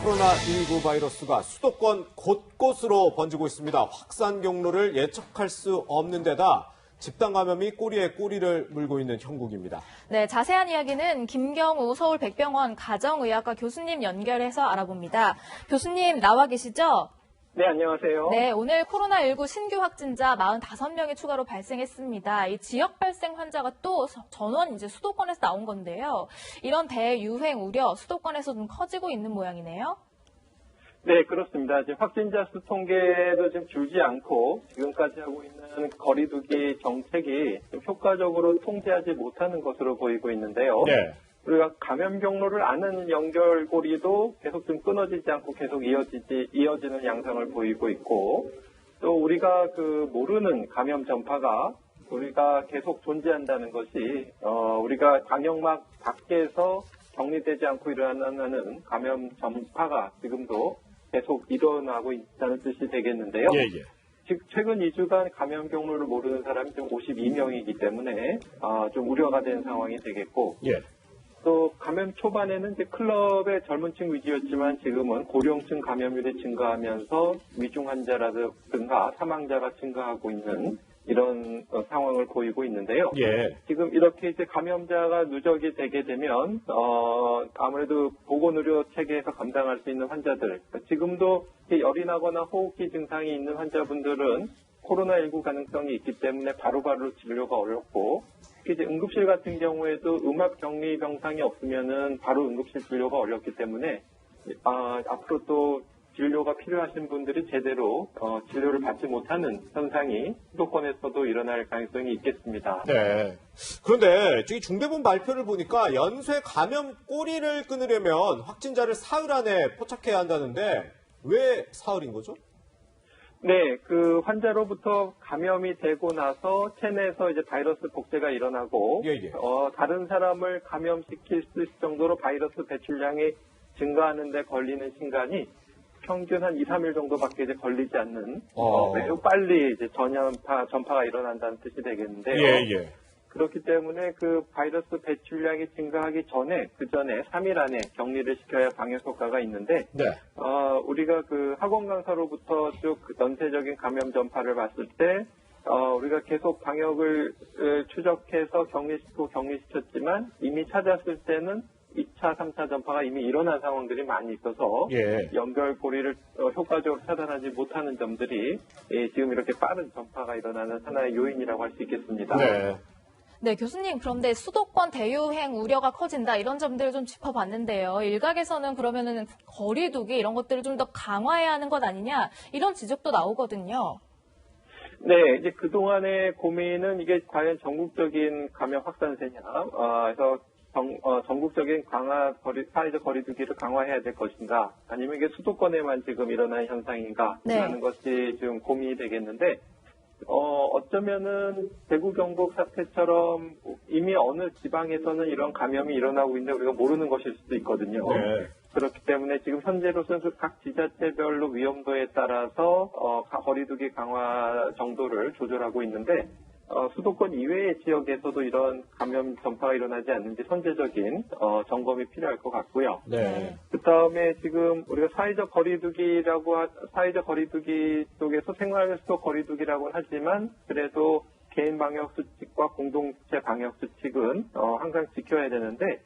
코로나19 바이러스가 수도권 곳곳으로 번지고 있습니다. 확산 경로를 예측할 수 없는 데다 집단 감염이 꼬리에 꼬리를 물고 있는 형국입니다. 네, 자세한 이야기는 김경우 서울백병원 가정의학과 교수님 연결해서 알아봅니다. 교수님 나와 계시죠? 네, 안녕하세요. 네, 오늘 코로나19 신규 확진자 45명이 추가로 발생했습니다. 이 지역 발생 환자가 또 전원 이제 수도권에서 나온 건데요. 이런 대유행 우려 수도권에서 좀 커지고 있는 모양이네요. 네, 그렇습니다. 지금 확진자 수 통계도 지금 줄지 않고 지금까지 하고 있는 거리두기 정책이 좀 효과적으로 통제하지 못하는 것으로 보이고 있는데요. 네. 우리가 감염 경로를 아는 연결고리도 계속 좀 끊어지지 않고 계속 이어지는 양상을 보이고 있고, 또 우리가 모르는 감염 전파가 우리가 계속 존재한다는 것이 우리가 방역막 밖에서 격리되지 않고 일어나는 감염 전파가 지금도 계속 일어나고 있다는 뜻이 되겠는데요. 예. 즉 최근 2주간 감염 경로를 모르는 사람이 좀 52명이기 때문에 좀 우려가 된 상황이 되겠고, 예. 또 감염 초반에는 이제 클럽의 젊은 층 위주였지만 지금은 고령층 감염률이 증가하면서 위중 환자라든가 사망자가 증가하고 있는 이런 상황을 보이고 있는데요. 예. 지금 이렇게 이제 감염자가 누적이 되게 되면 아무래도 보건의료 체계에서 감당할 수 있는 환자들, 지금도 열이 나거나 호흡기 증상이 있는 환자분들은 코로나19 가능성이 있기 때문에 바로바로 진료가 어렵고, 특히 이제 응급실 같은 경우에도 음압 격리 병상이 없으면은 바로 응급실 진료가 어렵기 때문에 앞으로 또 진료가 필요하신 분들이 제대로 진료를 받지 못하는 현상이 수도권에서도 일어날 가능성이 있겠습니다. 네. 그런데 저기 중대본 발표를 보니까 연쇄 감염 꼬리를 끊으려면 확진자를 사흘 안에 포착해야 한다는데 왜 사흘인 거죠? 네, 환자로부터 감염이 되고 나서 체내에서 이제 바이러스 복제가 일어나고, 예. 다른 사람을 감염시킬 수 있을 정도로 바이러스 배출량이 증가하는데 걸리는 시간이 평균 한 2, 3일 정도밖에 이제 걸리지 않는, 매우 빨리 이제 전파가 일어난다는 뜻이 되겠는데요. 예. 그렇기 때문에 바이러스 배출량이 증가하기 전에, 그 전에 3일 안에 격리를 시켜야 방역 효과가 있는데, 네. 우리가 학원 강사로부터 쭉 전체적인 감염 전파를 봤을 때, 우리가 계속 방역을 추적해서 격리시켰지만 이미 찾았을 때는 2차, 3차 전파가 이미 일어난 상황들이 많이 있어서 연결고리를 효과적으로 차단하지 못하는 점들이 지금 이렇게 빠른 전파가 일어나는 하나의 요인이라고 할 수 있겠습니다. 네, 교수님, 그런데 수도권 대유행 우려가 커진다 이런 점들을 좀 짚어봤는데요. 일각에서는 그러면은 거리두기 이런 것들을 좀 더 강화해야 하는 것 아니냐 이런 지적도 나오거든요. 네, 이제 그동안의 고민은 이게 과연 전국적인 감염 확산세냐, 그래서 전국적인 사회적 거리두기를 강화해야 될 것인가, 아니면 이게 수도권에만 지금 일어난 현상인가 하는 것이 지금 고민이 되겠는데, 어쩌면은 대구 경북 사태처럼 이미 어느 지방에서는 이런 감염이 일어나고 있는데 우리가 모르는 것일 수도 있거든요. 네. 그렇기 때문에 지금 현재로서는 각 지자체별로 위험도에 따라서 거리두기 강화 정도를 조절하고 있는데, 수도권 이외의 지역에서도 이런 감염 전파가 일어나지 않는지 선제적인 점검이 필요할 것 같고요. 네. 그 다음에 지금 우리가 사회적 거리두기 속에서 생활 속 거리두기라고 하지만 그래도 개인 방역 수칙과 공동체 방역 수칙은 항상 지켜야 되는데,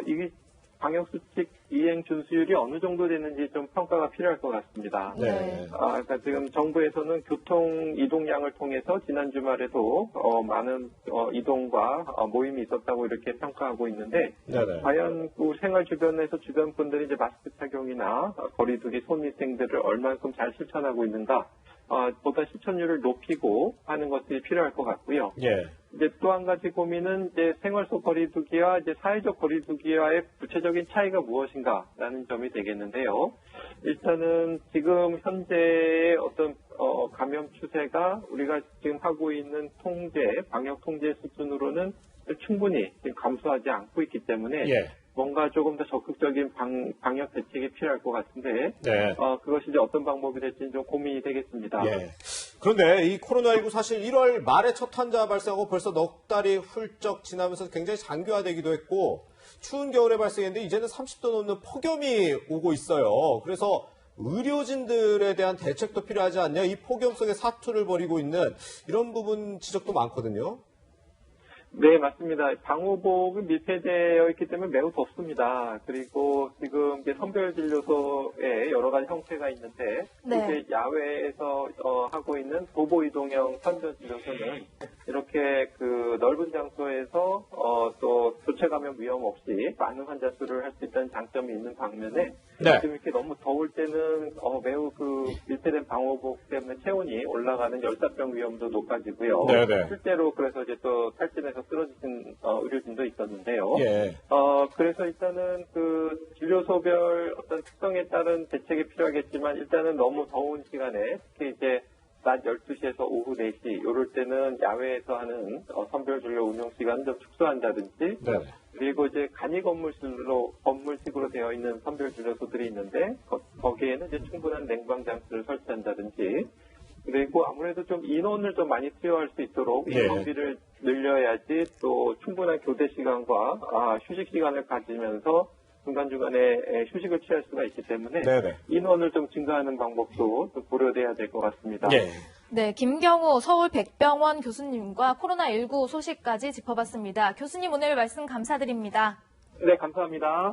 이 방역 수칙 이행 준수율이 어느 정도 되는지 좀 평가가 필요할 것 같습니다. 네. 그러니까 지금 정부에서는 교통 이동량을 통해서 지난 주말에도 많은 이동과 모임이 있었다고 이렇게 평가하고 있는데, 과연 생활 주변에서 주변 분들이 이제 마스크 착용이나 거리두기 손위생들을 얼만큼 잘 실천하고 있는가, 보다 실천율을 높이고 하는 것들이 필요할 것 같고요. 이제 또 한 가지 고민은 이제 생활 속 거리두기와 이제 사회적 거리두기와의 구체적인 차이가 무엇인가라는 점이 되겠는데요. 일단은 지금 현재의 어떤 감염 추세가 우리가 지금 하고 있는 방역 통제 수준으로는 충분히 지금 감소하지 않고 있기 때문에 뭔가 조금 더 적극적인 방역 대책이 필요할 것 같은데, 그것이 이제 어떤 방법이 될지는 좀 고민이 되겠습니다. 그런데 이 코로나19 사실 1월 말에 첫 환자 발생하고 벌써 넉 달이 훌쩍 지나면서 굉장히 장기화되기도 했고, 추운 겨울에 발생했는데 이제는 30도 넘는 폭염이 오고 있어요. 그래서 의료진들에 대한 대책도 필요하지 않냐? 이 폭염 속에 사투를 벌이고 있는 이런 부분 지적도 많거든요. 네, 맞습니다. 방호복은 밀폐되어 있기 때문에 매우 덥습니다. 그리고 지금 이제 선별진료소에 여러 가지 형태가 있는데, 네. 이제 야외에서 하고 있는 도보 이동형 선별진료소는 이렇게 그 넓은 장소에서 또 교체 감염 위험 없이 많은 환자 수를 할 수 있다는 장점이 있는 반면에, 네. 지금 이렇게 너무 더울 때는 매우 그 밀폐된 방호복 때문에 체온이 올라가는 열사병 위험도 높아지고요. 네네. 실제로 그래서 이제 또 탈진해서 쓰러지신 의료진도 있었는데요. 예. 그래서 일단은 그 진료소별 어떤 특성에 따른 대책이 필요하겠지만 일단은 너무 더운 시간에 특히 이제 낮 12시에서 오후 4시 이럴 때는 야외에서 하는 선별진료 운영 시간을 좀 축소한다든지 네. 그리고 이제 간이 건물식으로 되어 있는 선별진료소들이 있는데 거기에는 이제 충분한 냉방 장치를 설치한다든지 그리고 아무래도 좀 인원을 좀 많이 투여할 수 있도록 예. 인원비를 늘려야지 또 충분한 교대 시간과 휴식 시간을 가지면서 중간중간에 휴식을 취할 수가 있기 때문에 네네. 인원을 좀 증가하는 방법도 좀 고려돼야 될 것 같습니다. 예. 네, 김경호 서울 백병원 교수님과 코로나19 소식까지 짚어봤습니다. 교수님 오늘 말씀 감사드립니다. 네, 감사합니다.